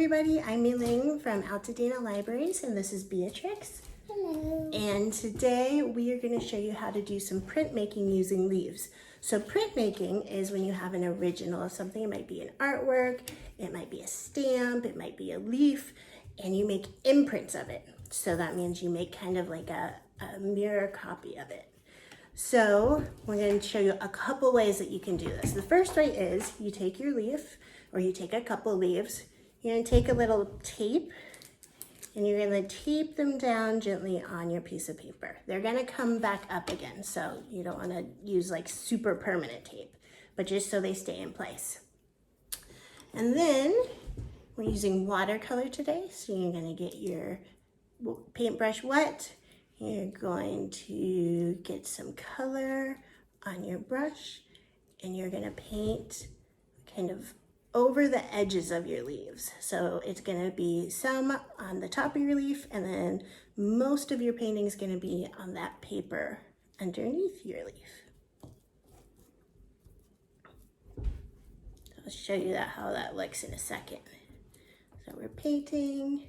everybody, I'm Mei-Ling from Altadena Libraries, and this is Beatrix. Hello. And today we are going to show you how to do some printmaking using leaves. So printmaking is when you have an original of something. It might be an artwork, it might be a stamp, it might be a leaf, and you make imprints of it. So that means you make kind of like a mirror copy of it. So we're going to show you a couple ways that you can do this. The first way is you take your leaf, or you take a couple leaves, you're going to take a little tape, and you're going to tape them down gently on your piece of paper. They're going to come back up again, so you don't want to use like super permanent tape, but just so they stay in place. And then we're using watercolor today, so you're going to get your paintbrush wet. You're going to get some color on your brush, and you're going to paint kind of over the edges of your leaves. So it's going to be some on the top of your leaf, and then most of your painting is going to be on that paper underneath your leaf. I'll show you how that looks in a second. So we're painting.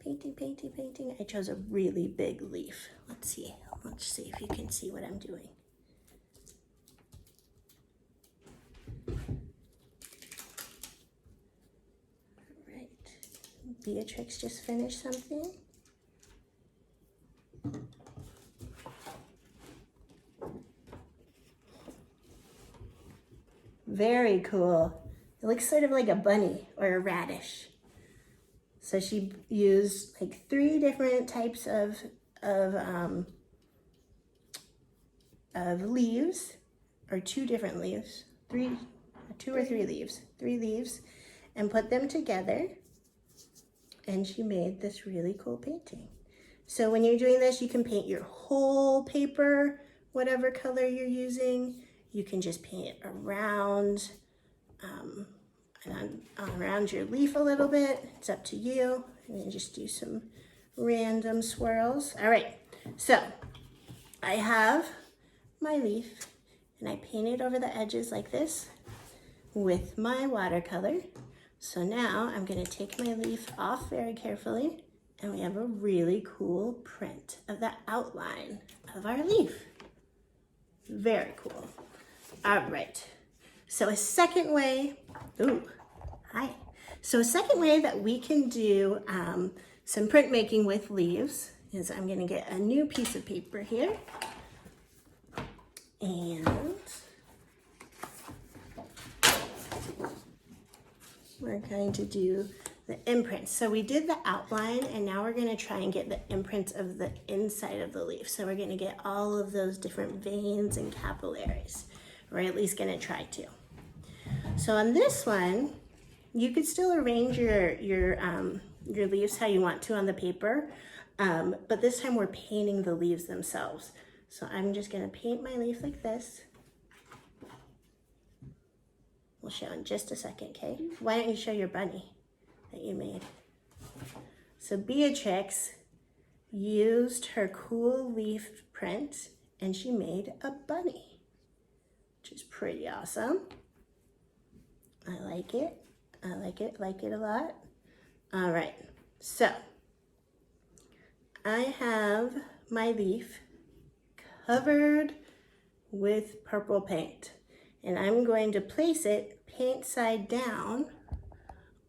I chose a really big leaf. Let's see if you can see what I'm doing. All right, Beatrix just finished something. Very cool. It looks sort of like a bunny or a radish. So she used like 3 different types of leaves, or 2 different leaves, 3 leaves, and put them together, and she made this really cool painting. So when you're doing this, you can paint your whole paper, whatever color you're using. You can just paint it around around your leaf a little bit. It's up to you. And then just do some random swirls. All right, so I have my leaf, and I painted over the edges like this with my watercolor. So now I'm going to take my leaf off very carefully, and we have a really cool print of the outline of our leaf. Very cool. All right, so a second way, So a second way that we can do some printmaking with leaves is I'm going to get a new piece of paper here, and we're going to do the imprints. So we did the outline, and now we're going to try and get the imprints of the inside of the leaf. So we're going to get all of those different veins and capillaries. We're at least going to try to. So on this one, you could still arrange your leaves how you want to on the paper, but this time we're painting the leaves themselves. So I'm just going to paint my leaf like this. We'll show in just a second, okay? Why don't you show your bunny that you made? So Beatrix used her cool leaf print, and she made a bunny, which is pretty awesome. I like it. Like it a lot. All right, so I have my leaf covered with purple paint, and I'm going to place it paint side down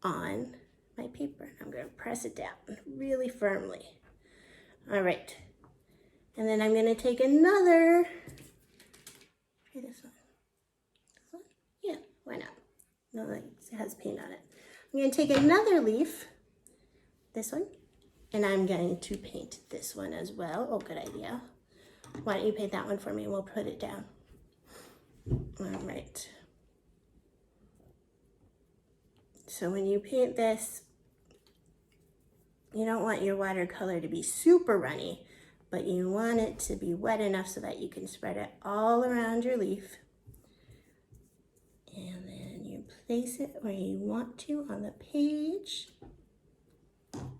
on my paper. I'm going to press it down really firmly. All right, and then I'm going to take another, try this one. This one? Yeah, why not? No, it has paint on it. I'm going to take another leaf, this one, and I'm going to paint this one as well. Oh, good idea. Why don't you paint that one for me, and we'll put it down. All right. So when you paint this, you don't want your watercolor to be super runny, but you want it to be wet enough so that you can spread it all around your leaf. And then you place it where you want to on the page. Well,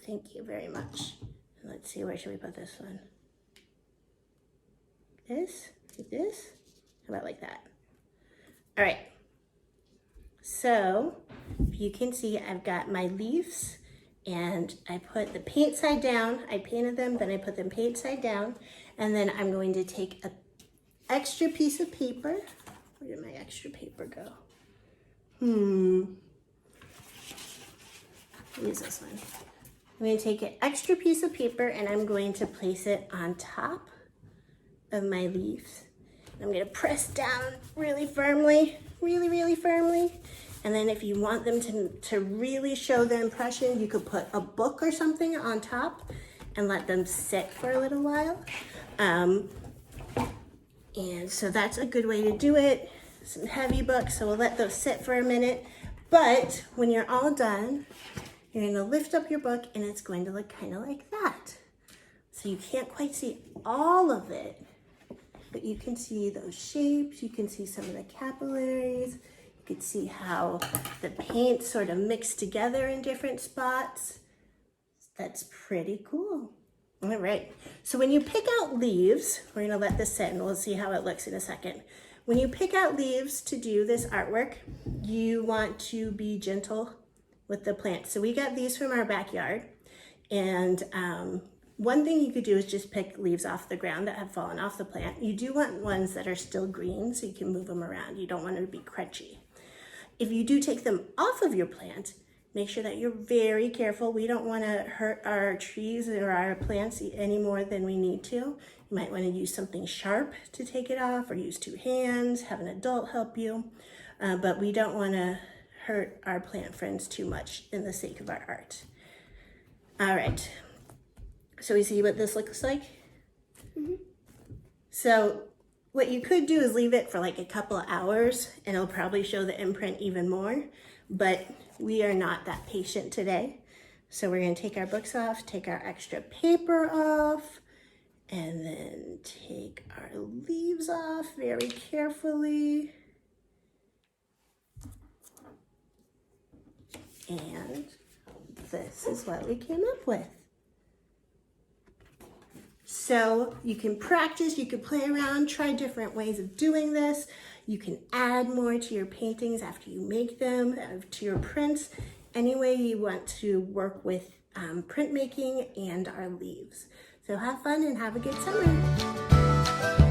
thank you very much. Let's see, where should we put this one? This? Like this? How about like that? All right. So you can see I've got my leaves and I put the paint side down. I painted them, then I put them paint side down. And then I'm going to take an extra piece of paper. Where did my extra paper go? Use this one. I'm going to take an extra piece of paper and I'm going to place it on top of my leaves. I'm going to press down really firmly, really firmly. And then if you want them to really show the impression, you could put a book or something on top and let them sit for a little while. And so that's a good way to do it. Some heavy books, so we'll let those sit for a minute. But when you're all done, you're going to lift up your book and it's going to look kind of like that. So you can't quite see all of it, but you can see those shapes. You can see some of the capillaries. You can see how the paint sort of mixed together in different spots. That's pretty cool. All right, so when you pick out leaves, we're gonna let this sit and we'll see how it looks in a second. When you pick out leaves to do this artwork, you want to be gentle with the plants. So we got these from our backyard, and one thing you could do is just pick leaves off the ground that have fallen off the plant. You do want ones that are still green so you can move them around. You don't want them to be crunchy. If you do take them off of your plant, make sure that you're very careful. We don't want to hurt our trees or our plants any more than we need to. You might want to use something sharp to take it off, or use two hands, have an adult help you. But we don't want to hurt our plant friends too much in the sake of our art. All right, so we see what this looks like? So what you could do is leave it for like a couple of hours and it'll probably show the imprint even more, but we are not that patient today. So we're gonna take our books off, take our extra paper off, and then take our leaves off very carefully. And this is what we came up with. So you can practice, you can play around, try different ways of doing this. You can add more to your paintings after you make them, to your prints, any way you want to work with printmaking and our leaves. So have fun and have a good summer.